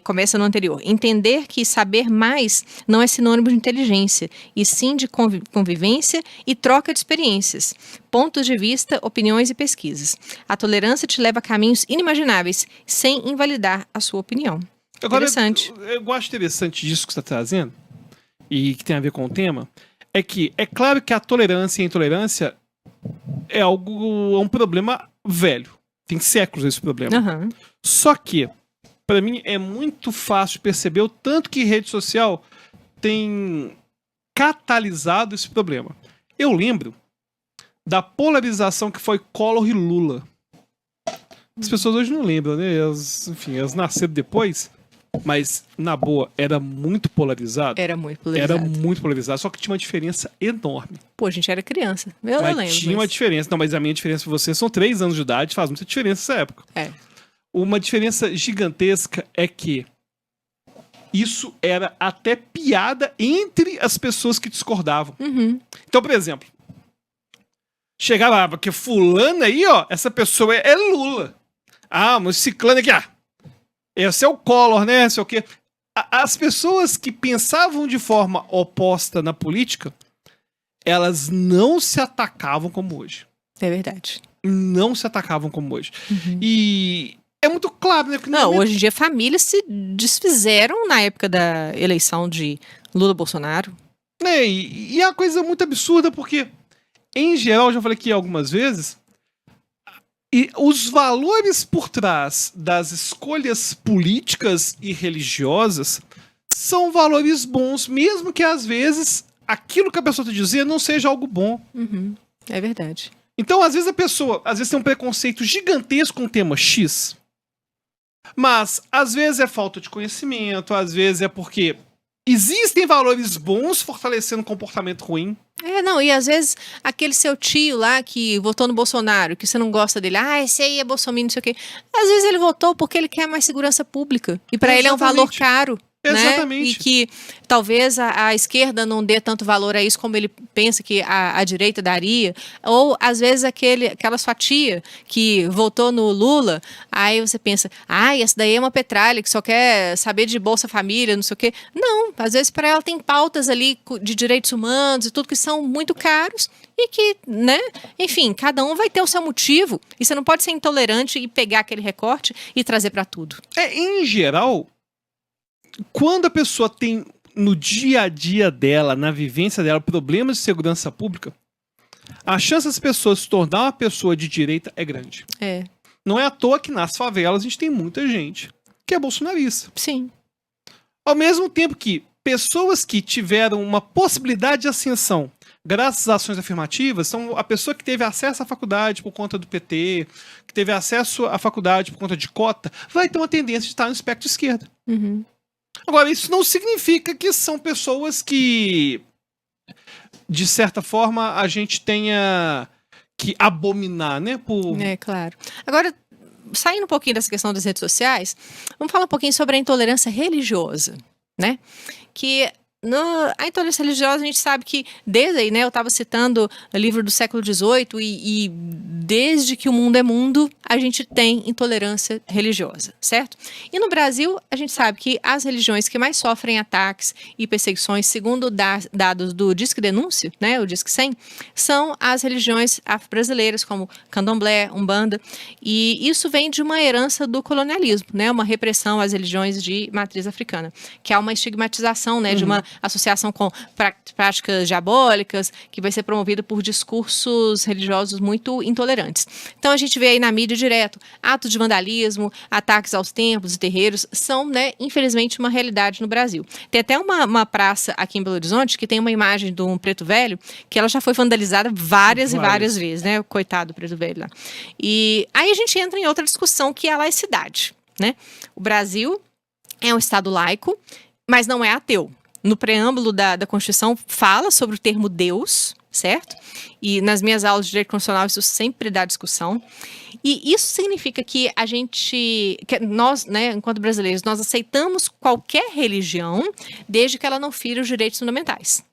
Começa no anterior. Entender que saber mais não é sinônimo de inteligência, e sim de convivência e troca de experiências, pontos de vista, opiniões e pesquisas. A tolerância te leva a caminhos inimagináveis, sem invalidar a sua opinião. Agora, interessante. Eu acho interessante disso que você está trazendo, e que tem a ver com o tema, é que é claro que a tolerância e a intolerância é um problema velho. Tem séculos esse problema. Uhum. Só que, para mim, é muito fácil perceber o tanto que rede social tem catalisado esse problema. Eu lembro da polarização que foi Collor e Lula. As pessoas hoje não lembram, né? Enfim, elas nasceram depois, mas, na boa, era muito polarizado. Era muito polarizado. Era muito polarizado, só que tinha uma diferença enorme. Pô, a gente era criança. Eu Mas lembro. tinha uma diferença. Não, mas a minha diferença pra você são 3 anos de idade, faz muita diferença nessa época. É. Uma diferença gigantesca é que isso era até piada entre as pessoas que discordavam. Uhum. Então, por exemplo, chegava porque fulano aí, ó, essa pessoa é Lula. Ah, mas ciclano aqui, esse é o Collor, né, sei o quê. As pessoas que pensavam de forma oposta na política, elas não se atacavam como hoje. É verdade. Não se atacavam como hoje. Uhum. E é muito claro, né? Não, hoje em dia famílias se desfizeram na época da eleição de Lula-Bolsonaro. E é uma coisa muito absurda, porque, em geral, já falei aqui algumas vezes, e os valores por trás das escolhas políticas e religiosas são valores bons, mesmo que às vezes aquilo que a pessoa está dizendo não seja algo bom. Uhum. É verdade. Então, às vezes a pessoa tem um preconceito gigantesco com o tema X, mas às vezes é falta de conhecimento, às vezes é porque existem valores bons fortalecendo um comportamento ruim. Não, e às vezes aquele seu tio lá que votou no Bolsonaro, que você não gosta dele, esse aí é bolsominion, não sei o quê. Às vezes ele votou porque ele quer mais segurança pública. E para ele é um valor caro. Exatamente. Né? E que talvez a esquerda não dê tanto valor a isso como ele pensa que a direita daria. Ou, às vezes, aquela sua tia que votou no Lula, aí você pensa, essa daí é uma petralha que só quer saber de Bolsa Família, não sei o quê. Não, às vezes para ela tem pautas ali de direitos humanos e tudo que são muito caros e que, né, enfim, cada um vai ter o seu motivo. E você não pode ser intolerante e pegar aquele recorte e trazer para tudo. Em geral, quando a pessoa tem no dia a dia dela, na vivência dela, problemas de segurança pública, a chance das pessoas se tornar uma pessoa de direita é grande. É. Não é à toa que nas favelas a gente tem muita gente que é bolsonarista. Sim. Ao mesmo tempo que pessoas que tiveram uma possibilidade de ascensão graças às ações afirmativas, são a pessoa que teve acesso à faculdade por conta do PT, que teve acesso à faculdade por conta de cota, vai ter uma tendência de estar no espectro de esquerda. Uhum. Agora, isso não significa que são pessoas que, de certa forma, a gente tenha que abominar, né? É, claro. Agora, saindo um pouquinho dessa questão das redes sociais, vamos falar um pouquinho sobre a intolerância religiosa, né? Que a intolerância religiosa, a gente sabe que desde aí, né, eu estava citando o livro do século XVIII e desde que o mundo é mundo, a gente tem intolerância religiosa, certo? E no Brasil, a gente sabe que as religiões que mais sofrem ataques e perseguições, segundo dados do Disque Denúncia, né, o Disque 100, são as religiões afro-brasileiras, como Candomblé, Umbanda, e isso vem de uma herança do colonialismo, né, uma repressão às religiões de matriz africana, que há uma estigmatização, né, de uma associação com práticas diabólicas, que vai ser promovida por discursos religiosos muito intolerantes. Então a gente vê aí na mídia direto, atos de vandalismo, ataques aos templos e terreiros, são, né, infelizmente, uma realidade no Brasil. Tem até uma praça aqui em Belo Horizonte que tem uma imagem de um preto velho, que ela já foi vandalizada várias e várias vezes, né? Coitado do preto velho lá. E aí a gente entra em outra discussão, que é a laicidade, né? O Brasil é um estado laico, mas não é ateu. No preâmbulo da Constituição fala sobre o termo Deus, certo? E nas minhas aulas de direito constitucional isso sempre dá discussão. E isso significa que nós, né, enquanto brasileiros, nós aceitamos qualquer religião desde que ela não fira os direitos fundamentais.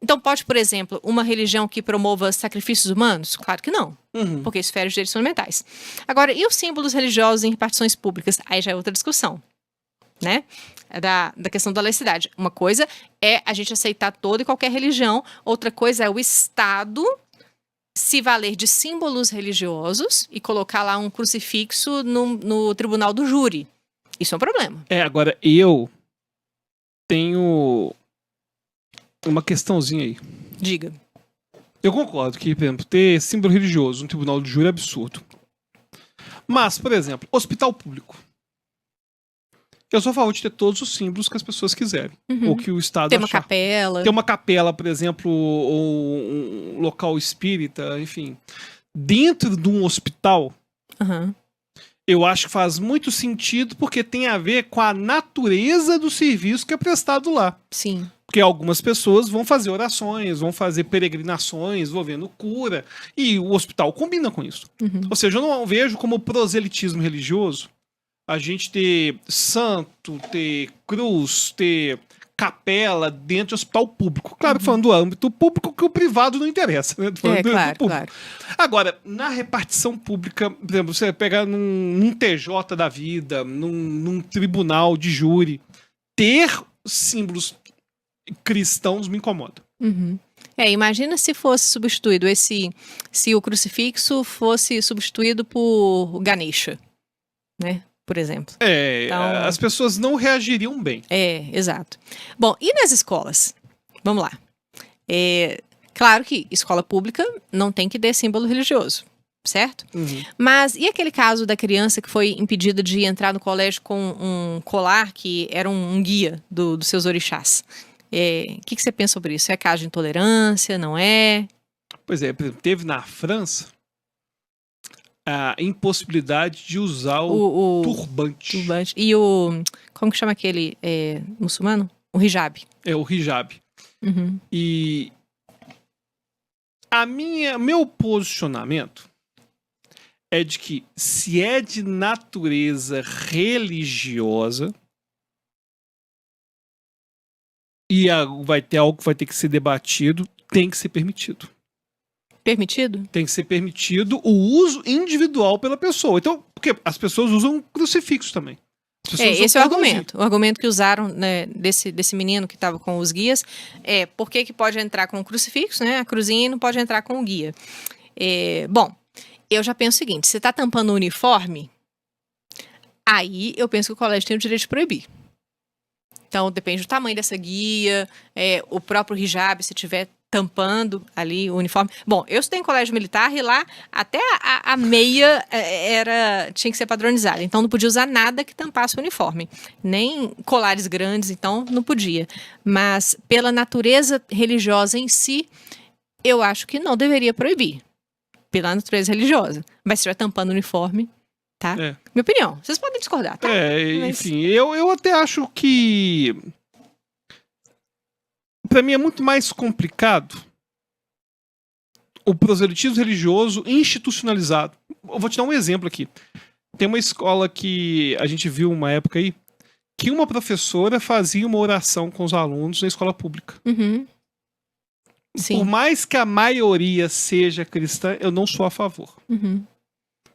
Então pode, por exemplo, uma religião que promova sacrifícios humanos? Claro que não, porque isso fere os direitos fundamentais. Agora, e os símbolos religiosos em repartições públicas? Aí já é outra discussão, né? Da questão da laicidade. Uma coisa é a gente aceitar toda e qualquer religião, outra coisa é o Estado se valer de símbolos religiosos e colocar lá um crucifixo no tribunal do júri. Isso é um problema. Agora eu tenho uma questãozinha aí. Diga. Eu concordo que, por exemplo, ter símbolo religioso no tribunal do júri é absurdo. Mas, por exemplo, hospital público. Eu sou a favor de ter todos os símbolos que as pessoas quiserem. Ou que o Estado Tem uma capela. Tem uma capela, por exemplo, ou um local espírita, enfim, dentro de um hospital, Aham. eu acho que faz muito sentido porque tem a ver com a natureza do serviço que é prestado lá. Sim. Porque algumas pessoas vão fazer orações, vão fazer peregrinações envolvendo cura, e o hospital combina com isso. Uhum. Ou seja, eu não vejo como proselitismo religioso a gente ter santo, ter cruz, ter capela dentro de hospital público. Claro que falando do âmbito público, que o privado não interessa, né? Tô falando do Claro, público. claro. Agora, na repartição pública, por exemplo, você pega num TJ da vida, num tribunal de júri, ter símbolos cristãos me incomoda. Uhum. Imagina se fosse substituído se o crucifixo fosse substituído por Ganesha, né? Por exemplo. Então- As pessoas não reagiriam bem. Exato. Bom, e nas escolas? Vamos lá. Claro que escola pública não tem que ter símbolo religioso, certo? Uhum. Mas e aquele caso da criança que foi impedida de entrar no colégio com um colar que era um guia dos seus orixás? O que você pensa sobre isso? É caso de intolerância, não é? Pois é, por exemplo, teve na França a impossibilidade de usar o turbante. turbante. E como que chama aquele muçulmano? O hijab. É o hijab. Uhum. E meu posicionamento é de que se é de natureza religiosa e vai ter algo que vai ter que ser debatido, tem que ser permitido. Permitido? Tem que ser permitido o uso individual pela pessoa. Então, porque as pessoas usam crucifixo também. As pessoas usam Esse é o cordãozinho. argumento. O argumento que usaram, né, desse menino que estava com os guias é por que pode entrar com o crucifixo, né? A cruzinha, e não pode entrar com o guia. Bom, eu já penso o seguinte: você está tampando o uniforme, aí eu penso que o colégio tem o direito de proibir. Então, depende do tamanho dessa guia, o próprio hijab, se tiver tampando ali o uniforme. Bom, eu estudei em colégio militar e lá até a meia tinha que ser padronizada. Então, não podia usar nada que tampasse o uniforme. Nem colares grandes, então não podia. Mas, pela natureza religiosa em si, eu acho que não deveria proibir. Pela natureza religiosa. Mas se estiver tampando o uniforme, tá? Minha opinião. Vocês podem discordar, tá? Mas- Enfim, eu até acho que pra mim é muito mais complicado o proselitismo religioso institucionalizado. Eu vou te dar um exemplo aqui. Tem uma escola que a gente viu uma época aí que uma professora fazia uma oração com os alunos na escola pública. Uhum. Por Sim. mais que a maioria seja cristã, eu não sou a favor. Uhum.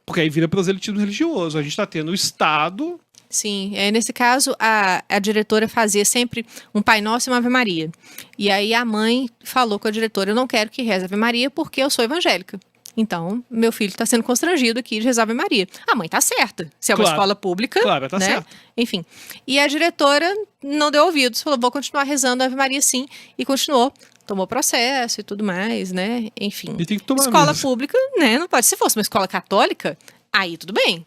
Porque aí vira proselitismo religioso. A gente tá tendo o Estado. Sim, nesse caso, a diretora fazia sempre um Pai Nosso e uma Ave Maria. E aí a mãe falou com a diretora: eu não quero que reze Ave Maria porque eu sou evangélica. Então, meu filho está sendo constrangido aqui de rezar Ave Maria. A mãe tá certa. Se é uma Claro. escola pública, Claro, tá né? certo. Enfim. E a diretora não deu ouvidos, falou: vou continuar rezando Ave Maria sim. E continuou. Tomou processo e tudo mais, né? Enfim. E tem que tomar Escola mesmo. pública, né? Não pode. Se fosse uma escola católica, aí tudo bem,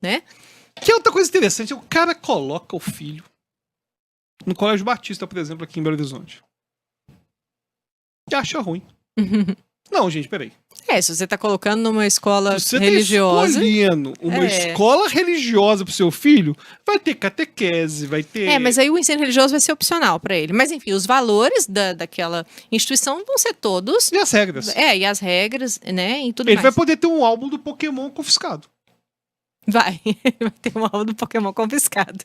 né? Que é outra coisa interessante, o cara coloca o filho no Colégio Batista, por exemplo, aqui em Belo Horizonte. E acha ruim. Não, gente, peraí. Se você tá colocando numa escola Se você religiosa. tá escolhendo uma escola religiosa pro seu filho, vai ter catequese, vai ter... Mas aí o ensino religioso vai ser opcional pra ele. Mas enfim, os valores daquela instituição vão ser todos. E as regras. E as regras, né? E tudo Ele mais. vai poder ter um álbum do Pokémon confiscado. Vai ter um álbum do Pokémon confiscado.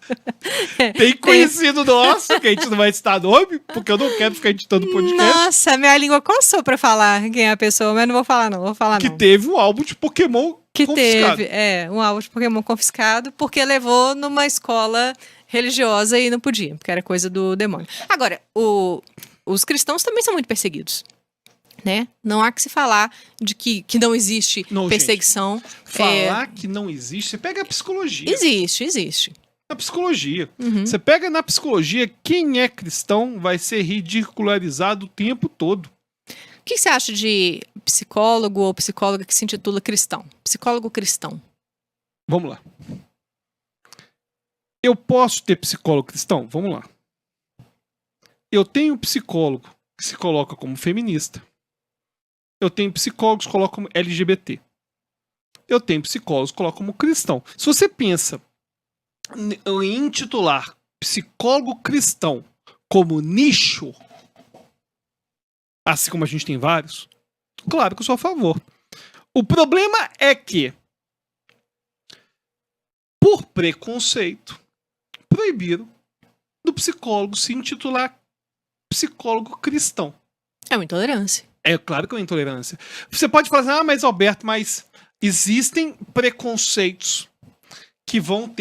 Tem conhecido nosso, que a gente não vai citar nome, porque eu não quero ficar editando podcast, Nossa, minha língua coçou pra falar quem é a pessoa, mas não vou falar não, que teve um álbum de Pokémon Que confiscado. teve, um álbum de Pokémon confiscado, porque levou numa escola religiosa e não podia, porque era coisa do demônio. Agora, os cristãos também são muito perseguidos, né? Não há que se falar de que não existe Não, perseguição. Falar que não existe, você pega a psicologia. Existe. Na psicologia. Uhum. Você pega na psicologia, quem é cristão vai ser ridicularizado o tempo todo. O que você acha de psicólogo ou psicóloga que se intitula cristão? Psicólogo cristão. Vamos lá. Eu posso ter psicólogo cristão? Vamos lá. Eu tenho um psicólogo que se coloca como feminista. Eu tenho psicólogos que colocam como LGBT. Eu tenho psicólogos que colocam como cristão. Se você pensa em intitular psicólogo cristão como nicho, assim como a gente tem vários, claro que eu sou a favor. O problema é que, por preconceito, proibiram do psicólogo se intitular psicólogo cristão. É uma intolerância. É claro que é uma intolerância. Você pode falar assim, mas Alberto, mas existem preconceitos que vão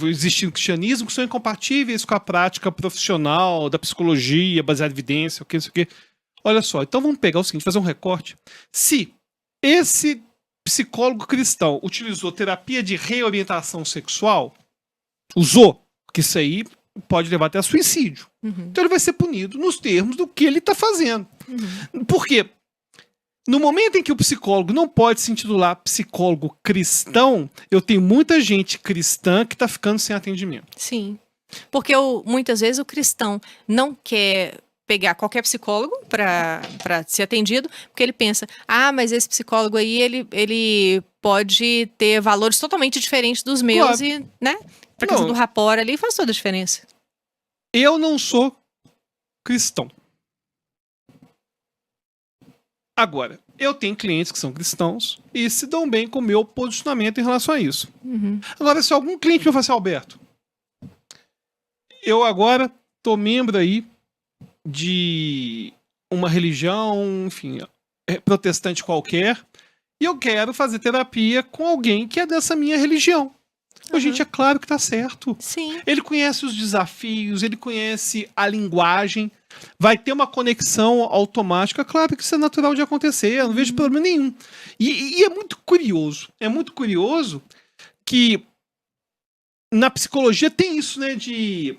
existir no cristianismo que são incompatíveis com a prática profissional da psicologia, baseada em evidência, o que, isso aqui. Olha só, então vamos pegar o seguinte, fazer um recorte. Se esse psicólogo cristão utilizou terapia de reorientação sexual, usou, porque isso aí pode levar até a suicídio. Então ele vai ser punido nos termos do que ele está fazendo. Por quê? No momento em que o psicólogo não pode se intitular psicólogo cristão, eu tenho muita gente cristã que está ficando sem atendimento. Sim. Porque muitas vezes o cristão não quer pegar qualquer psicólogo para ser atendido, porque ele pensa, mas esse psicólogo aí, ele pode ter valores totalmente diferentes dos meus, claro. E, né? Pra questão do rapport ali, faz toda a diferença. Eu não sou cristão. Agora, eu tenho clientes que são cristãos e se dão bem com o meu posicionamento em relação a isso. Agora, se algum cliente me fala assim, Alberto, eu agora tô membro aí de uma religião, enfim, protestante qualquer, e eu quero fazer terapia com alguém que é dessa minha religião. Gente, é claro que tá certo. Sim. Ele conhece os desafios, ele conhece a linguagem, vai ter uma conexão automática. Claro que isso é natural de acontecer, eu não vejo problema nenhum. E é muito curioso que na psicologia tem isso, né, de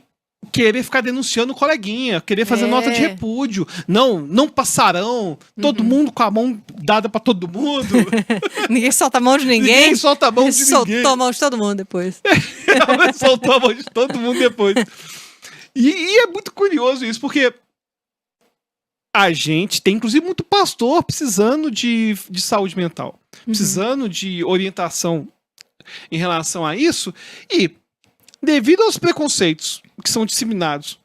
querer ficar denunciando o coleguinha, querer fazer nota de repúdio. Não passarão, todo mundo com a mão dada pra todo mundo. Ninguém solta a mão de ninguém. Ninguém solta a mão de ninguém. Soltou a mão de todo mundo depois. Soltou a mão de todo mundo depois. E é muito curioso isso, porque a gente tem, inclusive, muito pastor precisando de saúde mental, precisando de orientação em relação a isso, e devido aos preconceitos que são disseminados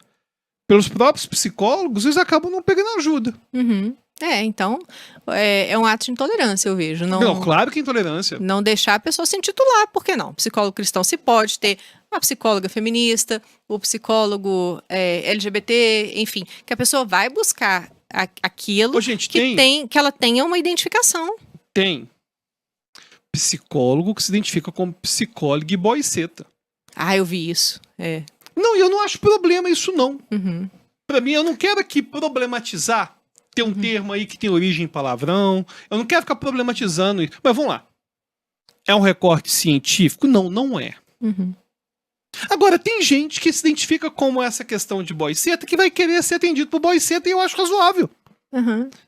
pelos próprios psicólogos, eles acabam não pegando ajuda. Então, é um ato de intolerância, eu vejo. Não, claro que é intolerância. Não deixar a pessoa se intitular, por que não? Psicólogo cristão se pode ter, a psicóloga feminista, o psicólogo LGBT, enfim, que a pessoa vai buscar aquilo que ela tenha uma identificação. Tem psicólogo que se identifica como psicólogo e boiceta. Eu vi isso. Não, e eu não acho problema isso, não. Pra mim, eu não quero aqui problematizar. Tem um termo aí que tem origem em palavrão. Eu não quero ficar problematizando isso. Mas vamos lá. É um recorte científico? Não, não é. Agora, tem gente que se identifica como essa questão de boiceta que vai querer ser atendido por boiceta e eu acho razoável.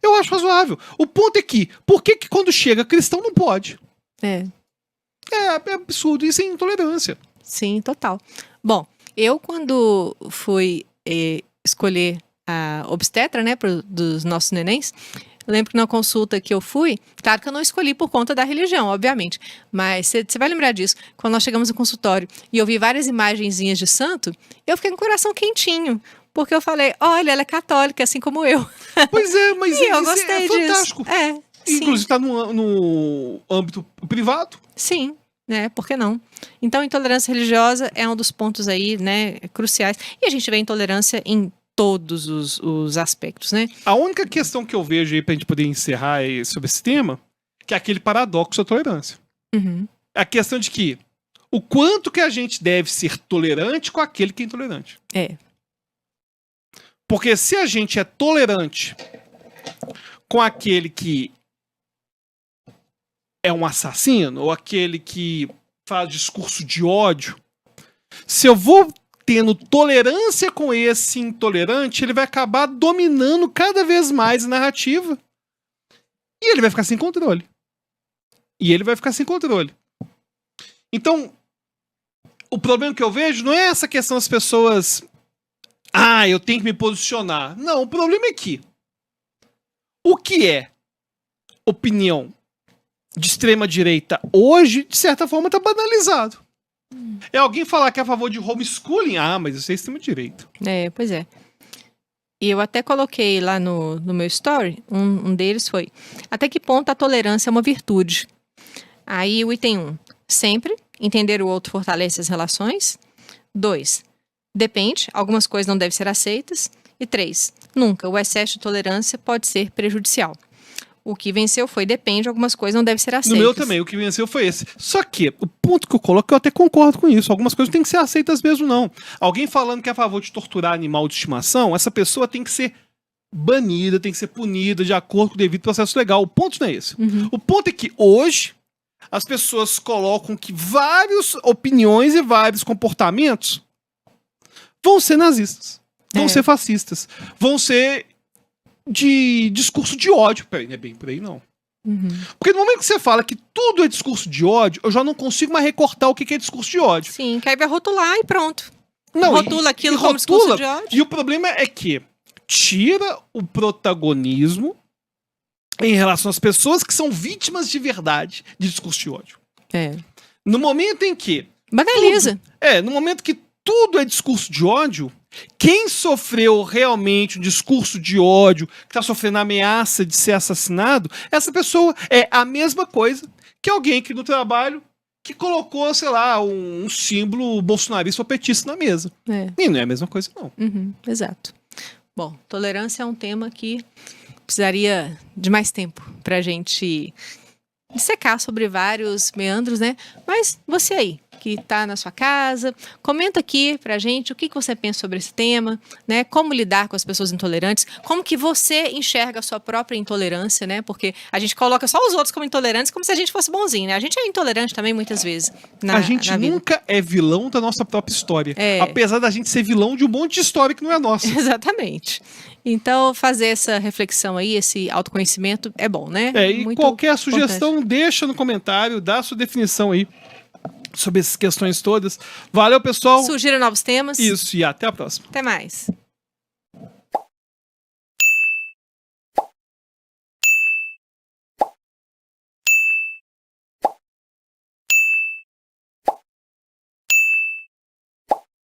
Eu acho razoável. O ponto é que, por que quando chega cristão não pode? É absurdo. Isso é intolerância. Sim, total. Bom, eu quando fui escolher a obstetra, né, dos nossos nenéns, eu lembro que na consulta que eu fui, claro que eu não escolhi por conta da religião, obviamente, mas você vai lembrar disso, quando nós chegamos no consultório e eu vi várias imagenzinhas de santo, eu fiquei com o coração quentinho, porque eu falei, olha, ela é católica, assim como eu. Pois é, mas eu gostei disso. Fantástico. Inclusive está no âmbito privado. Sim. Por que não? Então, intolerância religiosa é um dos pontos aí, né, cruciais. E a gente vê intolerância em todos os aspectos, né? A única questão que eu vejo aí pra gente poder encerrar sobre esse tema, que é aquele paradoxo da tolerância. É a questão de que o quanto que a gente deve ser tolerante com aquele que é intolerante. Porque se a gente é tolerante com aquele que é um assassino, ou aquele que faz discurso de ódio, se eu vou tendo tolerância com esse intolerante, ele vai acabar dominando cada vez mais a narrativa. E ele vai ficar sem controle. Então, o problema que eu vejo não é essa questão das pessoas... eu tenho que me posicionar. Não, o problema é que o que é opinião de extrema direita hoje, de certa forma, tá banalizado. É alguém falar que é a favor de homeschooling, mas isso é extrema direita. Pois é. E eu até coloquei lá no meu story, um deles foi: até que ponto a tolerância é uma virtude? Aí o item 1, sempre entender o outro fortalece as relações. 2, depende, algumas coisas não devem ser aceitas. E 3, nunca, o excesso de tolerância pode ser prejudicial. O que venceu foi depende, algumas coisas não devem ser aceitas. No meu também, o que venceu foi esse. Só que, o ponto que eu coloco, eu até concordo com isso. Algumas coisas não têm que ser aceitas mesmo, não. Alguém falando que é a favor de torturar animal de estimação, essa pessoa tem que ser banida, tem que ser punida de acordo com o devido processo legal. O ponto não é esse. O ponto é que hoje as pessoas colocam que várias opiniões e vários comportamentos vão ser nazistas, vão ser fascistas, vão ser de discurso de ódio. Peraí, não é bem por aí, não. Porque no momento que você fala que tudo é discurso de ódio, eu já não consigo mais recortar o que é discurso de ódio. Sim, que aí vai rotular e pronto. Não, rotula aquilo como discurso de ódio. E o problema é que tira o protagonismo em relação às pessoas que são vítimas de verdade de discurso de ódio. No momento em que... banaliza. No momento que tudo é discurso de ódio, quem sofreu realmente um discurso de ódio, que está sofrendo ameaça de ser assassinado, essa pessoa é a mesma coisa que alguém que no trabalho que colocou, sei lá, um símbolo bolsonarista ou petista na mesa. E não é a mesma coisa, não. Exato. Bom, tolerância é um tema que precisaria de mais tempo pra gente dissecar sobre vários meandros, né? Mas você aí, que tá na sua casa, comenta aqui pra gente o que você pensa sobre esse tema, né? Como lidar com as pessoas intolerantes, como que você enxerga a sua própria intolerância, né? Porque a gente coloca só os outros como intolerantes, como se a gente fosse bonzinho, né? A gente é intolerante também muitas vezes a gente nunca é vilão da nossa própria história, apesar da gente ser vilão de um monte de história que não é nossa. Exatamente. Então, fazer essa reflexão aí, esse autoconhecimento é bom, né? E muito qualquer sugestão, importante. Deixa no comentário, dá a sua definição aí sobre essas questões todas. Valeu, pessoal. Sugira novos temas. Isso, e até a próxima. Até mais.